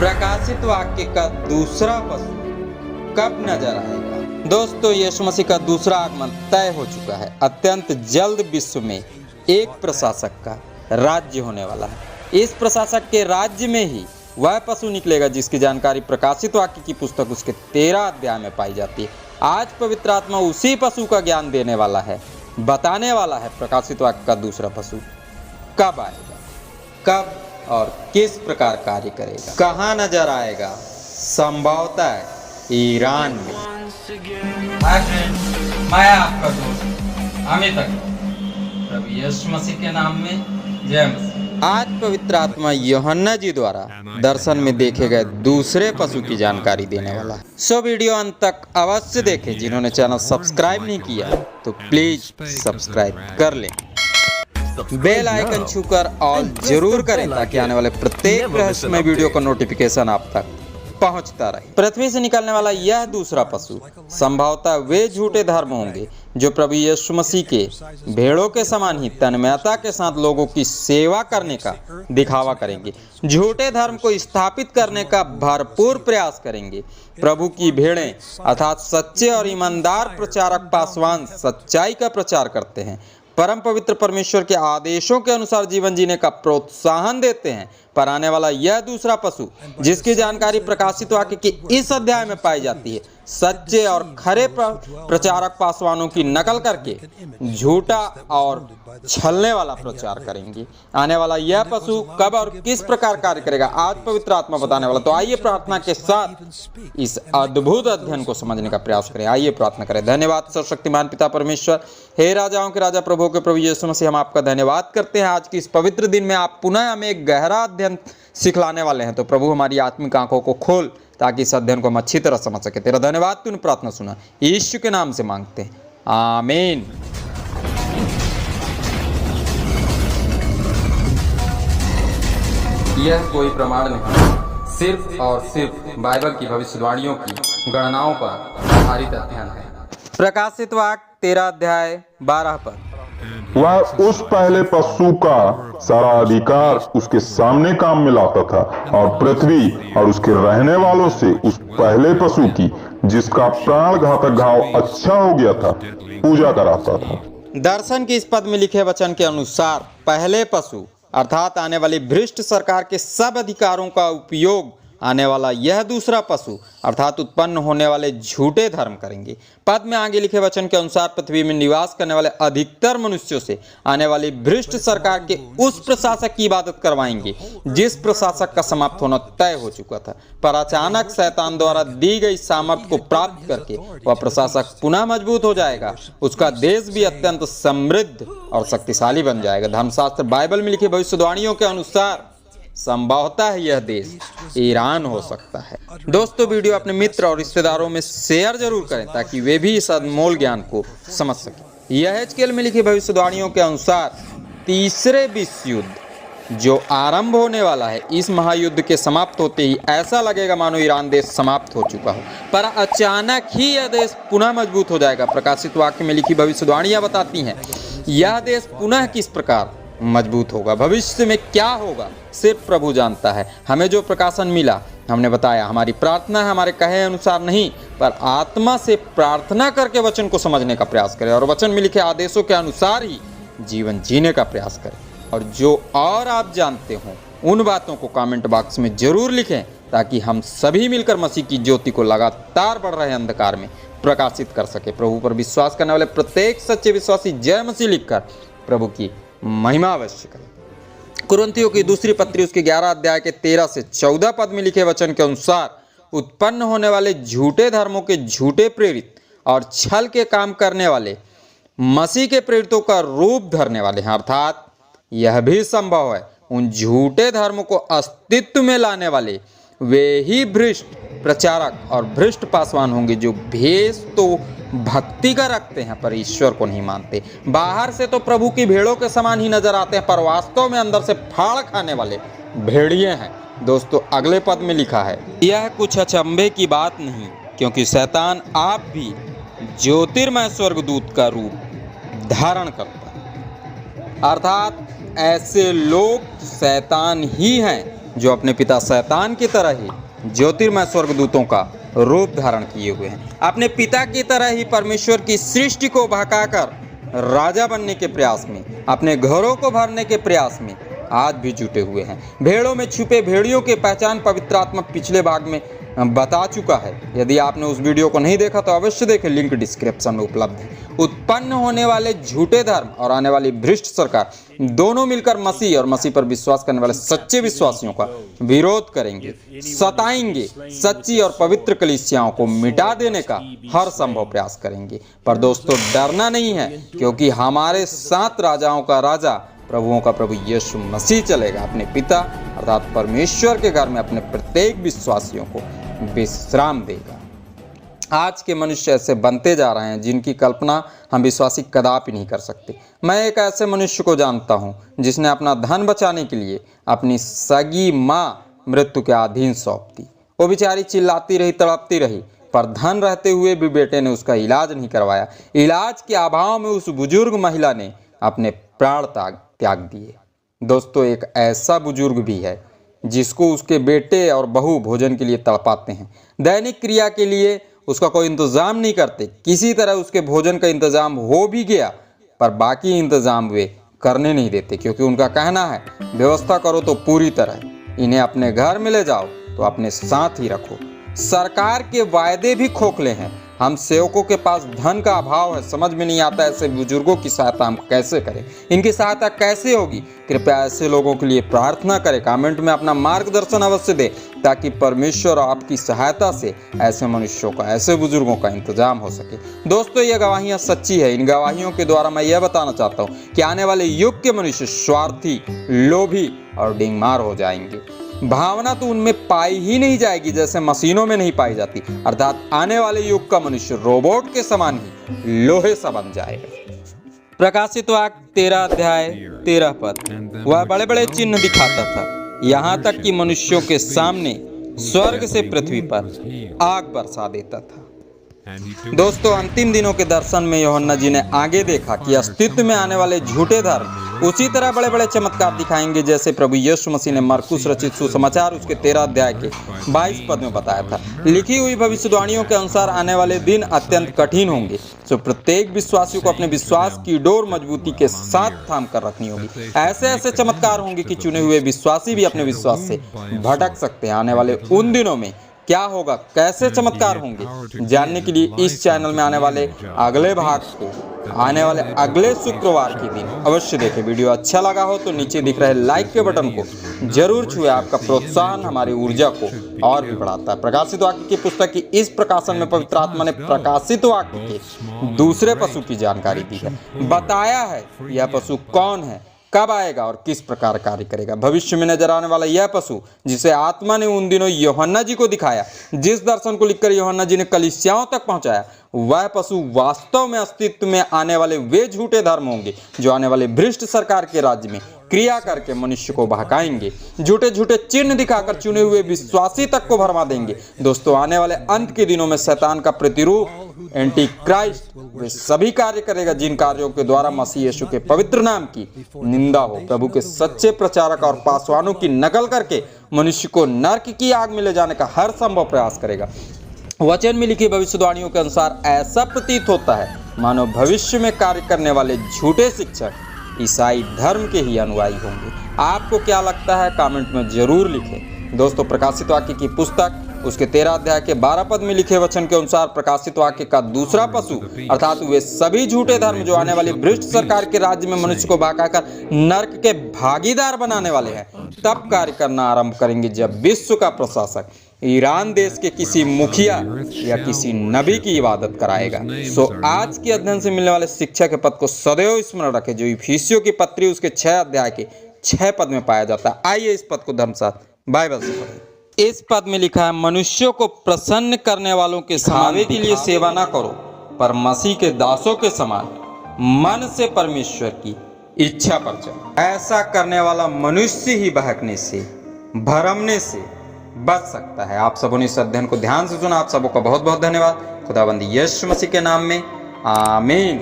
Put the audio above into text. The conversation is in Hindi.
प्रकाशित वाक्य का दूसरा पशु कब नजर आएगा? दोस्तों, यीशु मसीह का दूसरा आगमन तय हो चुका है। अत्यंत जल्द विश्व में एक प्रशासक का राज्य होने वाला है। इस प्रशासक के राज्य में ही वह पशु निकलेगा जिसकी जानकारी प्रकाशित वाक्य की पुस्तक उसके 13 अध्याय में पाई जाती है। आज पवित्र आत्मा उसी पशु का ज्ञान देने वाला है, बताने वाला है प्रकाशित वाक्य का दूसरा पशु कब आएगा, कब और किस प्रकार कार्य करेगा, कहाँ नजर आएगा। संभवतः ईरान में। मैं आपका दोस्त अमित प्रभु यीशु मसीह के नाम में जय मसीह। आज पवित्र आत्मा यूहन्ना जी द्वारा दर्शन में देखे गए दूसरे पशु की जानकारी देने वाला है। सो वीडियो अंत तक अवश्य देखें। जिन्होंने चैनल सब्सक्राइब नहीं किया तो प्लीज सब्सक्राइब कर लें, बेल आइकन छूकर ऑल जरूर करें ताकि आने वाले प्रत्येक रहस्यमय वीडियो का नोटिफिकेशन आप तक पहुंचता रहे। पृथ्वी से निकलने वाला यह दूसरा पशु संभवतः वे झूठे धर्म होंगे जो प्रभु यीशु मसीह के भेड़ों के समान ही तन्मयता के साथ लोगों की सेवा करने का दिखावा करेंगे, झूठे धर्म को स्थापित करने का भरपूर प्रयास करेंगे। प्रभु की भेड़ें अर्थात सच्चे और ईमानदार प्रचारक पासवान सच्चाई का प्रचार करते हैं, परम पवित्र परमेश्वर के आदेशों के अनुसार जीवन जीने का प्रोत्साहन देते हैं। पर आने वाला यह दूसरा पशु जिसकी जानकारी प्रकाशित वाक्य के इस अध्याय में पाई जाती है, सच्चे और खरे प्रचारक पासवानों की नकल करके झूठा और छलने वाला प्रचार करेंगे। आने वाला यह पशु कब और किस प्रकार कार्य करेगा आज पवित्र आत्मा बताने वाला। तो आइए प्रार्थना के साथ इस अद्भुत अध्ययन को समझने का प्रयास करें। आइए प्रार्थना करें। धन्यवाद सर्वशक्तिमान पिता परमेश्वर, हे राजाओं के राजा प्रभु के प्रभु यीशु मसीह, हम आपका धन्यवाद करते हैं। आज की इस पवित्र दिन में आप पुनः हमें एक गहरा अध्ययन सिखलाने वाले हैं। तो प्रभु हमारी आत्मिक आंखों को खोल ताकि इस अध्ययन को हम अच्छी तरह समझ सके। तेरा धन्यवाद, तूने प्रार्थना सुना, यीशु के नाम से मांगते हैं, आमीन। यह कोई प्रमाण नहीं, सिर्फ और सिर्फ बाइबल की भविष्यवाणियों की गणनाओं पर आधारित अध्ययन है। प्रकाशित वाक्य 13 अध्याय 12 पर वह उस पहले पशु का सारा अधिकार उसके सामने काम में लाता था और पृथ्वी और उसके रहने वालों से उस पहले पशु की जिसका प्राण घातक घाव अच्छा हो गया था पूजा कराता था। दर्शन की इस पद में लिखे वचन के अनुसार पहले पशु अर्थात आने वाली भ्रष्ट सरकार के सब अधिकारों का उपयोग आने वाला यह दूसरा पशु अर्थात उत्पन्न होने वाले झूठे धर्म करेंगे। पद में आगे लिखे वचन के अनुसार पृथ्वी में निवास करने वाले अधिकतर मनुष्यों से आने वाली भ्रष्ट सरकार के उस प्रशासक की इबादत करवाएंगे जिस प्रशासक का समाप्त होना तय हो चुका था। पर अचानक शैतान द्वारा दी गई सामर्थ्य को प्राप्त करके वह प्रशासक पुनः मजबूत हो जाएगा। उसका देश भी अत्यंत समृद्ध और शक्तिशाली बन जाएगा। धर्मशास्त्र बाइबल में लिखी भविष्यवाणियों के अनुसार संभवतः यह देश ईरान हो सकता है। दोस्तों, वीडियो अपने मित्र और रिश्तेदारों में शेयर जरूर करें ताकि वे भी इस अनमोल ज्ञान को समझ सकें। यहेजकेल में लिखी भविष्यवाणियों के अनुसार तीसरे विश्व युद्ध जो आरंभ होने वाला है, इस महायुद्ध के समाप्त होते ही ऐसा लगेगा मानो ईरान देश समाप्त हो चुका हो, पर अचानक ही यह देश पुनः मजबूत हो जाएगा। प्रकाशित वाक्य में लिखी भविष्यवाणियां बताती हैं यह देश पुनः किस प्रकार मजबूत होगा। भविष्य में क्या होगा सिर्फ प्रभु जानता है। हमें जो प्रकाशन मिला हमने बताया। हमारी प्रार्थना है हमारे कहे अनुसार नहीं, पर आत्मा से प्रार्थना करके वचन को समझने का प्रयास करें और वचन में लिखे आदेशों के अनुसार ही जीवन जीने का प्रयास करें। और जो और आप जानते हो उन बातों को कमेंट बॉक्स में जरूर लिखें ताकि हम सभी मिलकर मसीह की ज्योति को लगातार बढ़ रहे अंधकार में प्रकाशित कर सके। प्रभु पर विश्वास करने वाले प्रत्येक सच्चे विश्वासी जय मसीह लिखकर प्रभु की महिमा अवश्य करें। कुरिन्थियों की दूसरी पत्री उसके 11 अध्याय के 13 से 14 पद में लिखे वचन के अनुसार उत्पन्न होने वाले झूठे धर्मों के झूठे प्रेरित और छल के काम करने वाले मसीह के प्रेरितों का रूप धरने वाले हैं। अर्थात यह भी संभव है उन झूठे धर्मों को अस्तित्व में लाने वाले वे ही भ्रष्ट प्रचारक और भ्रष्ट पासवान होंगे जो भेष तो भक्ति का रखते हैं पर ईश्वर को नहीं मानते। बाहर से तो प्रभु की भेड़ों के समान ही नजर आते हैं पर वास्तव में अंदर से फाड़ खाने वाले भेड़िए हैं। दोस्तों, अगले पद में लिखा है यह कुछ अचंभे की बात नहीं, क्योंकि शैतान आप भी ज्योतिर्मय स्वर्गदूत का रूप धारण करता है। अर्थात ऐसे लोग शैतान ही हैं जो अपने पिता शैतान की तरह ही ज्योतिर्मय स्वर्गदूतों का रूप धारण किए हुए हैं। अपने पिता की तरह ही परमेश्वर की सृष्टि को भड़काकर राजा बनने के प्रयास में, अपने घरों को भरने के प्रयास में आज भी जुटे हुए हैं। भेड़ों में छुपे भेड़ियों की पहचान पवित्र आत्मा पिछले भाग में बता चुका है। यदि आपने उस वीडियो को नहीं देखा तो अवश्य देखें, लिंक डिस्क्रिप्शन में उपलब्ध है। उत्पन्न होने वाले झूठे धर्म और आने वाली भ्रष्ट सरकार दोनों मिलकर मसीह और मसीह पर विश्वास करने वाले सच्चे विश्वासियों का विरोध करेंगे, सताएंगे, सच्ची और पवित्र कलीसियाओं को मिटा देने का हर संभव प्रयास करेंगे। पर दोस्तों, डरना नहीं है, क्योंकि हमारे साथ राजाओं का राजा, प्रभुओं का प्रभु यीशु मसीह चलेगा। अपने पिता अर्थात परमेश्वर के घर में अपने प्रत्येक विश्वासियों को विश्राम देगा। आज के मनुष्य ऐसे बनते जा रहे हैं जिनकी कल्पना हम विश्वासी कदापि नहीं कर सकते। मैं एक ऐसे मनुष्य को जानता हूं जिसने अपना धन बचाने के लिए अपनी सगी माँ मृत्यु के अधीन सौंप दी। वो बेचारी चिल्लाती रही, तड़पती रही, पर धन रहते हुए भी बेटे ने उसका इलाज नहीं करवाया। इलाज के अभाव में उस बुजुर्ग महिला ने अपने प्राण त्याग दिए। दोस्तों, एक ऐसा बुजुर्ग भी है जिसको उसके बेटे और बहू भोजन के लिए तड़पाते हैं, दैनिक क्रिया के लिए उसका कोई इंतजाम नहीं करते। किसी तरह उसके भोजन का इंतजाम हो भी गया, पर बाकी इंतजाम वे करने नहीं देते, क्योंकि उनका कहना है व्यवस्था करो तो पूरी तरह, इन्हें अपने घर में ले जाओ तो अपने साथ ही रखो। सरकार के वायदे भी खोखले हैं। हम सेवकों के पास धन का अभाव है, समझ में नहीं आता ऐसे बुजुर्गों की सहायता हम कैसे करें, इनकी सहायता कैसे होगी। कृपया ऐसे लोगों के लिए प्रार्थना करें। कमेंट में अपना मार्गदर्शन अवश्य दें, ताकि परमेश्वर आपकी सहायता से ऐसे मनुष्यों का, ऐसे बुजुर्गों का इंतजाम हो सके। दोस्तों, ये गवाहियाँ सच्ची है। इन गवाहियों के द्वारा मैं यह बताना चाहता हूँ कि आने वाले युग के मनुष्य स्वार्थी, लोभी और डिंगमार हो जाएंगे। भावना तो उनमें पाई ही नहीं जाएगी जैसे मशीनों में नहीं पाई जाती। अर्थात आने वाले युग का मनुष्य रोबोट के समान ही लोहे सा बन जाएगा। प्रकाशित वाक्य 13 अध्याय 13 पद। वह बड़े बड़े चिन्ह दिखाता था, यहाँ तक कि मनुष्यों के सामने स्वर्ग से पृथ्वी पर आग बरसा देता था। दोस्तों, अंतिम दिनों के दर्शन में यूहन्ना जी ने आगे देखा कि अस्तित्व में आने वाले झूठे धर्म उसी तरह बड़े बड़े चमत्कार दिखाएंगे जैसे प्रभु यीशु मसीह ने मरकुस रचित सुसमाचार उसके 13 अध्याय के 22 पद में बताया था। लिखी हुई भविष्यवाणियों के अनुसार आने वाले दिन अत्यंत कठिन होंगे, तो प्रत्येक विश्वासी को अपने विश्वास की डोर मजबूती के साथ थाम कर रखनी होगी। ऐसे ऐसे चमत्कार होंगे कि चुने हुए विश्वासी भी अपने विश्वास से भटक सकते हैं। आने वाले उन दिनों में क्या होगा, कैसे चमत्कार होंगे, जानने के लिए इस चैनल में आने वाले अगले भाग को आने वाले अगले शुक्रवार के दिन अवश्य देखें। वीडियो अच्छा लगा हो तो नीचे दिख रहे लाइक के बटन को जरूर छुए। आपका प्रोत्साहन हमारी ऊर्जा को और भी बढ़ाता है। प्रकाशित वाक्य की पुस्तक की इस प्रकाशन में पवित्र आत्मा ने प्रकाशित वाक्य के दूसरे पशु की जानकारी दी है, बताया है यह पशु कौन है, कब आएगा और किस प्रकार कार्य करेगा। भविष्य में नजर आने वाला यह पशु जिसे आत्मा ने उन दिनों यूहन्ना जी को दिखाया, जिस दर्शन को लिखकर यूहन्ना जी ने कलीसियाओं तक पहुंचाया, वह पशु वास्तव में अस्तित्व में आने वाले वे झूठे धर्म होंगे जो आने वाले भ्रष्ट सरकार के राज्य में क्रिया करके मनुष्य को बहकाएंगे, झूठे झूठे चिन्ह दिखाकर चुने हुए विश्वासी तक को भरमा देंगे। दोस्तों, आने वाले अंत के दिनों में शैतान का प्रतिरूप एंटी क्राइस्ट वे सभी कार्य करेगा जिन कार्यों के द्वारा मसीह यीशु के पवित्र नाम की निंदा हो। प्रभु के सच्चे प्रचारक और पासवानों की नकल करके मनुष्य को नरक की आग में ले जाने का हर संभव प्रयास करेगा। वचन में लिखी भविष्यवाणियों के अनुसार ऐसा प्रतीत होता है मानो भविष्य में कार्य करने वाले झूठे शिक्षक ईसाई धर्म के ही अनुयायी होंगे। आपको क्या लगता है, कमेंट में जरूर लिखें। दोस्तों, प्रकाशित वाक्य की पुस्तक उसके 13 अध्याय के 12 पद में लिखे वचन के अनुसार प्रकाशित वाक्य का दूसरा पशु अर्थात वे सभी झूठे धर्म जो आने वाली भ्रष्ट सरकार के राज्य में मनुष्य को बहकाकर नरक के भागीदार बनाने वाले हैं, तब कार्य करना आरंभ करेंगे जब विश्व का प्रशासक ईरान देश के किसी मुखिया या किसी नबी की इबादत कराएगा। आज के अध्ययन से मिलने वाले शिक्षा के पद को सदैव स्मरण रखें जो इफिसियों की पत्री उसके 6 अध्याय के 6 पद में पाया जाता है। आइए इस पद को धर्मशास्त्र बाइबल से पढ़ें। इस पद में लिखा है, मनुष्यों को प्रसन्न करने वालों के खावे के लिए सेवा न करो, पर मसीह के दासों के समान मन से परमेश्वर की इच्छा पर चलो। ऐसा करने वाला मनुष्य ही बहकने से, भरमने से बच सकता है। आप सबों ने इस अध्ययन को ध्यान से सुना। आप सबों का बहुत बहुत धन्यवाद। खुदाबंदी यीशु मसीह के नाम में आमीन।